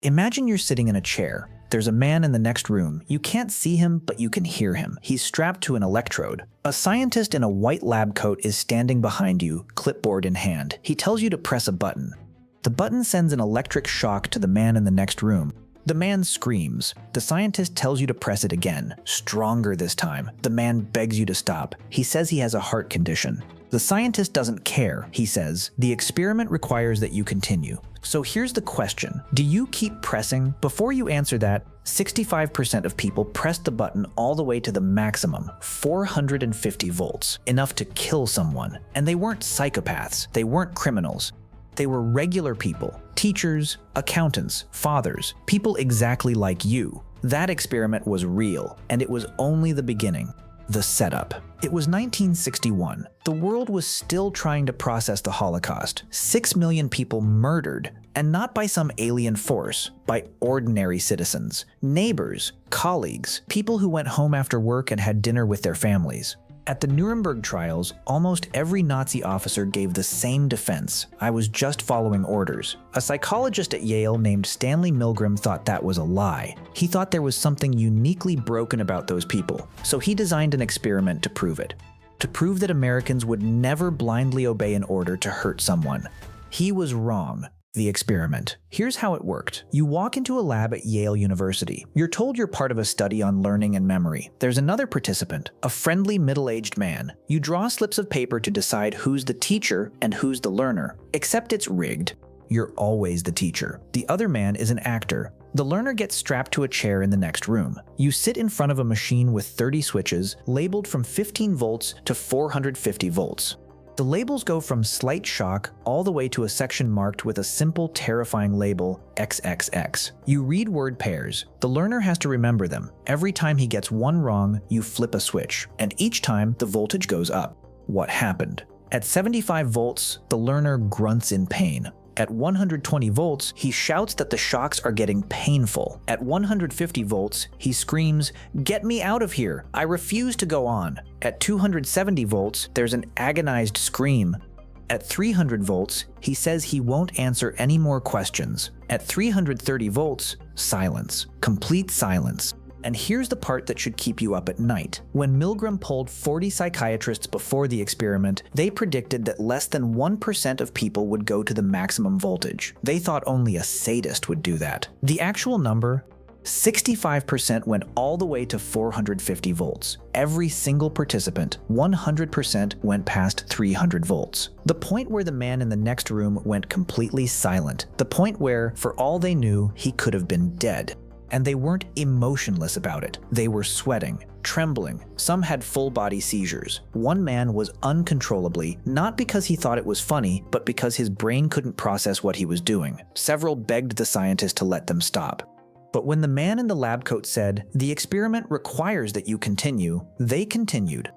Imagine you're sitting in a chair. There's a man in the next room. You can't see him, but you can hear him. He's strapped to an electrode. A scientist in a white lab coat is standing behind you, clipboard in hand. He tells you to press a button. The button sends an electric shock to the man in the next room. The man screams. The scientist tells you to press it again, stronger this time. The man begs you to stop. He says he has a heart condition. The scientist doesn't care. He says, the experiment requires that you continue. So here's the question. Do you keep pressing? Before you answer that, 65% of people pressed the button all the way to the maximum, 450 volts, enough to kill someone. And they weren't psychopaths. They weren't criminals. They were regular people, teachers, accountants, fathers, people exactly like you. That experiment was real, and it was only the beginning. The setup. It was 1961. The world was still trying to process the Holocaust. 6 million people murdered, and not by some alien force, by ordinary citizens, neighbors, colleagues, people who went home after work and had dinner with their families. At the Nuremberg trials, almost every Nazi officer gave the same defense. I was just following orders. A psychologist at Yale named Stanley Milgram thought that was a lie. He thought there was something uniquely broken about those people, so he designed an experiment to prove it. To prove that Americans would never blindly obey an order to hurt someone. He was wrong. The experiment. Here's how it worked. You walk into a lab at Yale University. You're told you're part of a study on learning and memory. There's another participant, a friendly middle-aged man. You draw slips of paper to decide who's the teacher and who's the learner. Except it's rigged. You're always the teacher. The other man is an actor. The learner gets strapped to a chair in the next room. You sit in front of a machine with 30 switches, labeled from 15 volts to 450 volts. The labels go from slight shock all the way to a section marked with a simple, terrifying label, XXX. You read word pairs. The learner has to remember them. Every time he gets one wrong, you flip a switch, and each time the voltage goes up. What happened? At 75 volts, the learner grunts in pain. At 120 volts, he shouts that the shocks are getting painful. At 150 volts, he screams, "Get me out of here! I refuse to go on!" At 270 volts, there's an agonized scream. At 300 volts, he says he won't answer any more questions. At 330 volts, silence. Complete silence. And here's the part that should keep you up at night. When Milgram polled 40 psychiatrists before the experiment, they predicted that less than 1% of people would go to the maximum voltage. They thought only a sadist would do that. The actual number? 65% went all the way to 450 volts. Every single participant, 100% went past 300 volts. The point where the man in the next room went completely silent. The point where, for all they knew, he could have been dead. And they weren't emotionless about it. They were sweating, trembling. Some had full-body seizures. One man was uncontrollably, not because he thought it was funny, but because his brain couldn't process what he was doing. Several begged the scientist to let them stop. But when the man in the lab coat said, "The experiment requires that you continue," they continued.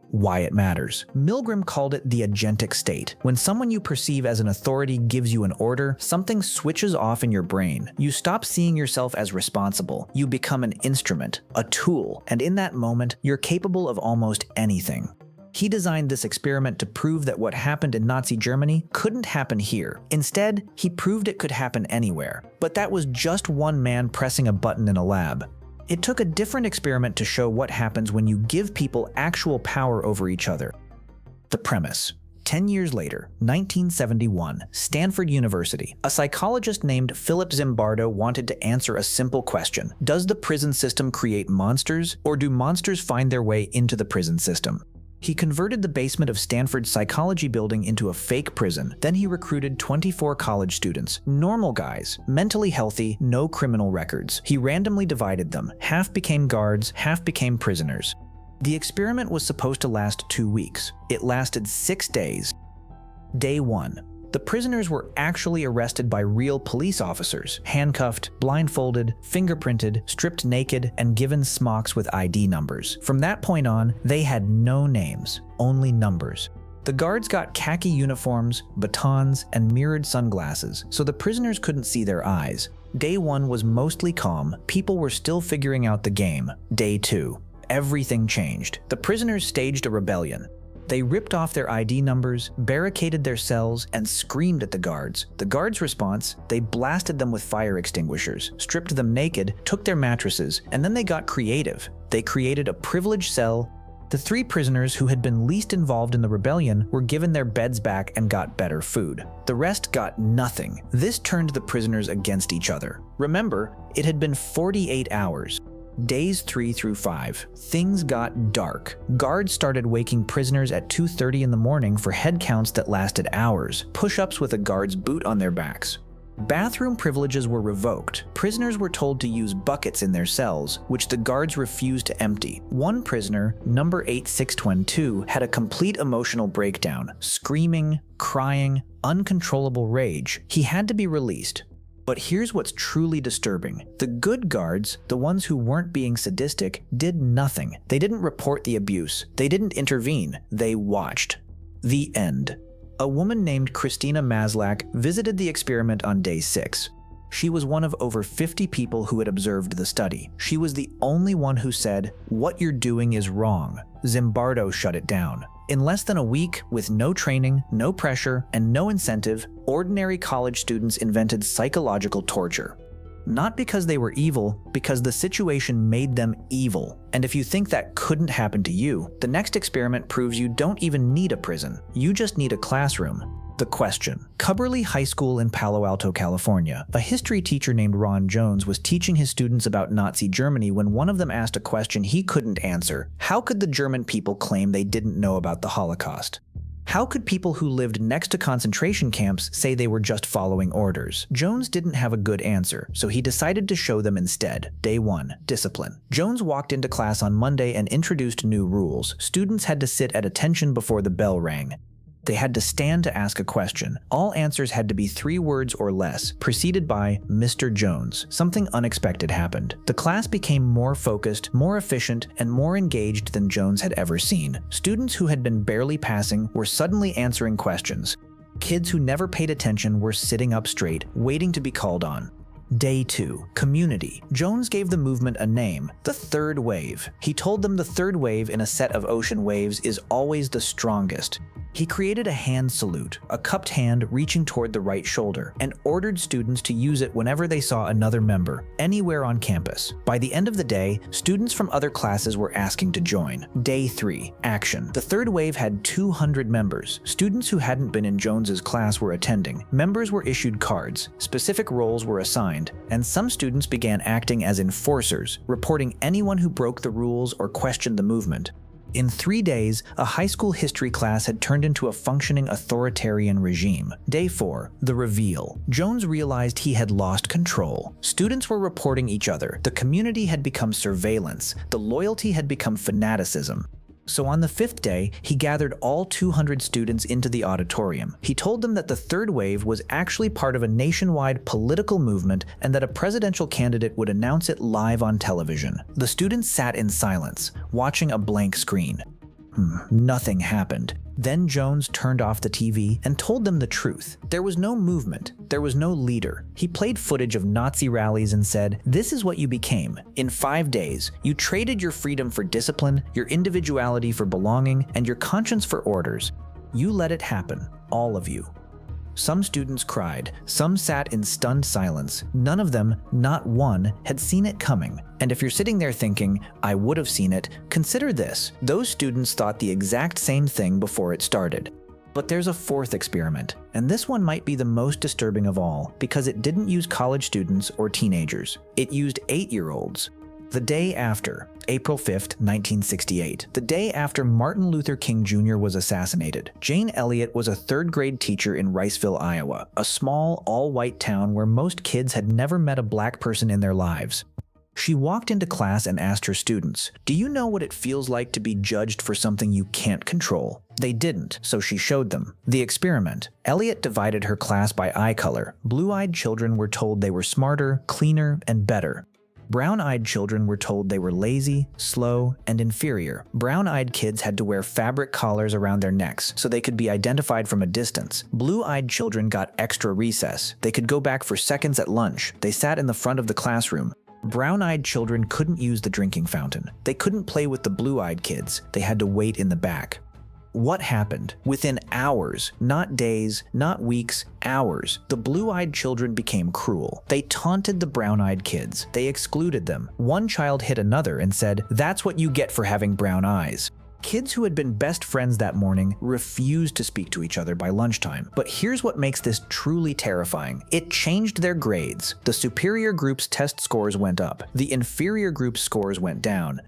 Why it matters. Milgram called it the agentic state. When someone you perceive as an authority gives you an order, something switches off in your brain. You stop seeing yourself as responsible. You become an instrument, a tool, and in that moment, you're capable of almost anything. He designed this experiment to prove that what happened in Nazi Germany couldn't happen here. Instead, he proved it could happen anywhere. But that was just one man pressing a button in a lab. It took a different experiment to show what happens when you give people actual power over each other. The premise. 10 years later, 1971, Stanford University, a psychologist named Philip Zimbardo wanted to answer a simple question. Does the prison system create monsters, or do monsters find their way into the prison system? He converted the basement of Stanford's psychology building into a fake prison. Then he recruited 24 college students, normal guys, mentally healthy, no criminal records. He randomly divided them. Half became guards, half became prisoners. The experiment was supposed to last 2 weeks. It lasted 6 days. Day 1. The prisoners were actually arrested by real police officers, handcuffed, blindfolded, fingerprinted, stripped naked, and given smocks with ID numbers. From that point on, they had no names, only numbers. The guards got khaki uniforms, batons, and mirrored sunglasses, so the prisoners couldn't see their eyes. Day 1 was mostly calm. People were still figuring out the game. Day 2. Everything changed. The prisoners staged a rebellion. They ripped off their ID numbers, barricaded their cells, and screamed at the guards. The guards' response? They blasted them with fire extinguishers, stripped them naked, took their mattresses, and then they got creative. They created a privileged cell. The 3 prisoners who had been least involved in the rebellion were given their beds back and got better food. The rest got nothing. This turned the prisoners against each other. Remember, it had been 48 hours. Days 3 through 5, things got dark. Guards started waking prisoners at 2:30 in the morning for head counts that lasted hours, push-ups with a guard's boot on their backs. Bathroom privileges were revoked. Prisoners were told to use buckets in their cells, which the guards refused to empty. One prisoner, number 8612, had a complete emotional breakdown, screaming, crying, uncontrollable rage. He had to be released. But here's what's truly disturbing. The good guards, the ones who weren't being sadistic, did nothing. They didn't report the abuse. They didn't intervene. They watched. The end. A woman named Christina Maslach visited the experiment on day 6. She was one of over 50 people who had observed the study. She was the only one who said, "What you're doing is wrong." Zimbardo shut it down. In less than a week, with no training, no pressure, and no incentive, ordinary college students invented psychological torture. Not because they were evil, because the situation made them evil. And if you think that couldn't happen to you, the next experiment proves you don't even need a prison. You just need a classroom. The question. Cubberley High School in Palo Alto, California. A history teacher named Ron Jones was teaching his students about Nazi Germany when one of them asked a question he couldn't answer. How could the German people claim they didn't know about the Holocaust? How could people who lived next to concentration camps say they were just following orders? Jones didn't have a good answer, so he decided to show them instead. Day 1, discipline. Jones walked into class on Monday and introduced new rules. Students had to sit at attention before the bell rang. They had to stand to ask a question. All answers had to be 3 words or less, preceded by Mr. Jones. Something unexpected happened. The class became more focused, more efficient, and more engaged than Jones had ever seen. Students who had been barely passing were suddenly answering questions. Kids who never paid attention were sitting up straight, waiting to be called on. Day 2, community. Jones gave the movement a name, the third wave. He told them the third wave in a set of ocean waves is always the strongest. He created a hand salute, a cupped hand reaching toward the right shoulder, and ordered students to use it whenever they saw another member, anywhere on campus. By the end of the day, students from other classes were asking to join. Day 3, action. The third wave had 200 members. Students who hadn't been in Jones's class were attending. Members were issued cards. Specific roles were assigned, and some students began acting as enforcers, reporting anyone who broke the rules or questioned the movement. In 3 days, a high school history class had turned into a functioning authoritarian regime. Day 4, the reveal. Jones realized he had lost control. Students were reporting each other. The community had become surveillance. The loyalty had become fanaticism. So on the 5th day, he gathered all 200 students into the auditorium. He told them that the third wave was actually part of a nationwide political movement and that a presidential candidate would announce it live on television. The students sat in silence, watching a blank screen. Nothing happened. Then Jones turned off the TV and told them the truth. There was no movement. There was no leader. He played footage of Nazi rallies and said, "This is what you became. In 5 days, you traded your freedom for discipline, your individuality for belonging, and your conscience for orders. You let it happen, all of you." Some students cried. Some sat in stunned silence. None of them, not one, had seen it coming. And if you're sitting there thinking, "I would have seen it," consider this. Those students thought the exact same thing before it started. But there's a 4th experiment, and this one might be the most disturbing of all because it didn't use college students or teenagers. It used 8-year-olds. The day after, April 5th, 1968, the day after Martin Luther King Jr. was assassinated, Jane Elliott was a 3rd-grade teacher in Riceville, Iowa, a small, all-white town where most kids had never met a black person in their lives. She walked into class and asked her students, "Do you know what it feels like to be judged for something you can't control?" They didn't, so she showed them. The experiment. Elliott divided her class by eye color. Blue-eyed children were told they were smarter, cleaner, and better. Brown-eyed children were told they were lazy, slow, and inferior. Brown-eyed kids had to wear fabric collars around their necks so they could be identified from a distance. Blue-eyed children got extra recess. They could go back for seconds at lunch. They sat in the front of the classroom. Brown-eyed children couldn't use the drinking fountain. They couldn't play with the blue-eyed kids. They had to wait in the back. What happened? Within hours, not days, not weeks, hours, the blue-eyed children became cruel. They taunted the brown-eyed kids. They excluded them. One child hit another and said, "That's what you get for having brown eyes." Kids who had been best friends that morning refused to speak to each other by lunchtime. But here's what makes this truly terrifying. It changed their grades. The superior group's test scores went up. The inferior group's scores went down.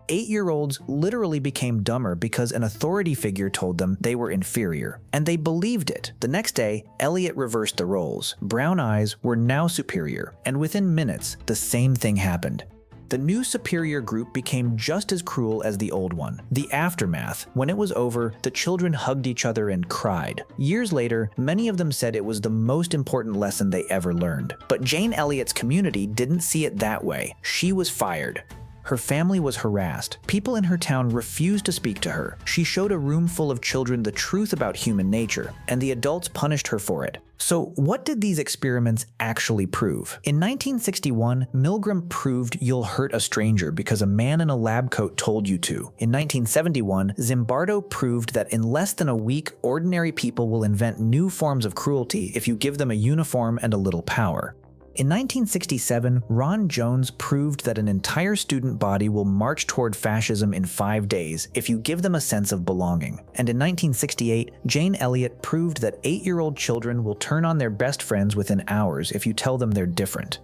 8-year-olds literally became dumber because an authority figure told them they were inferior. And they believed it. The next day, Elliot reversed the roles. Brown eyes were now superior. And within minutes, the same thing happened. The new superior group became just as cruel as the old one. The aftermath: when it was over, the children hugged each other and cried. Years later, many of them said it was the most important lesson they ever learned. But Jane Elliott's community didn't see it that way. She was fired. Her family was harassed. People in her town refused to speak to her. She showed a room full of children the truth about human nature, and the adults punished her for it. So what did these experiments actually prove? In 1961, Milgram proved you'll hurt a stranger because a man in a lab coat told you to. In 1971, Zimbardo proved that in less than a week, ordinary people will invent new forms of cruelty if you give them a uniform and a little power. In 1967, Ron Jones proved that an entire student body will march toward fascism in 5 days if you give them a sense of belonging. And in 1968, Jane Elliott proved that 8-year-old children will turn on their best friends within hours if you tell them they're different.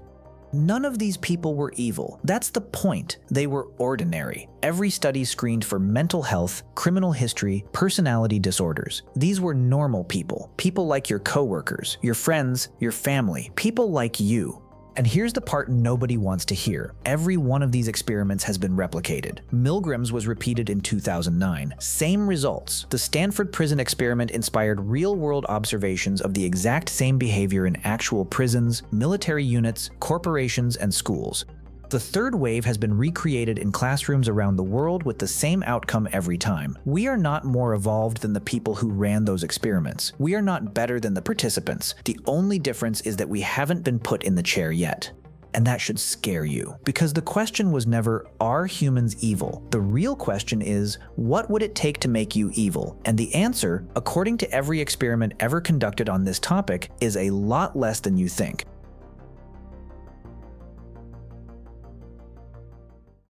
None of these people were evil. That's the point. They were ordinary. Every study screened for mental health, criminal history, personality disorders. These were normal people. People like your coworkers, your friends, your family. People like you. And here's the part nobody wants to hear. Every one of these experiments has been replicated. Milgram's was repeated in 2009. Same results. The Stanford prison experiment inspired real-world observations of the exact same behavior in actual prisons, military units, corporations, and schools. The third wave has been recreated in classrooms around the world with the same outcome every time. We are not more evolved than the people who ran those experiments. We are not better than the participants. The only difference is that we haven't been put in the chair yet. And that should scare you, because the question was never, are humans evil? The real question is, what would it take to make you evil? And the answer, according to every experiment ever conducted on this topic, is a lot less than you think.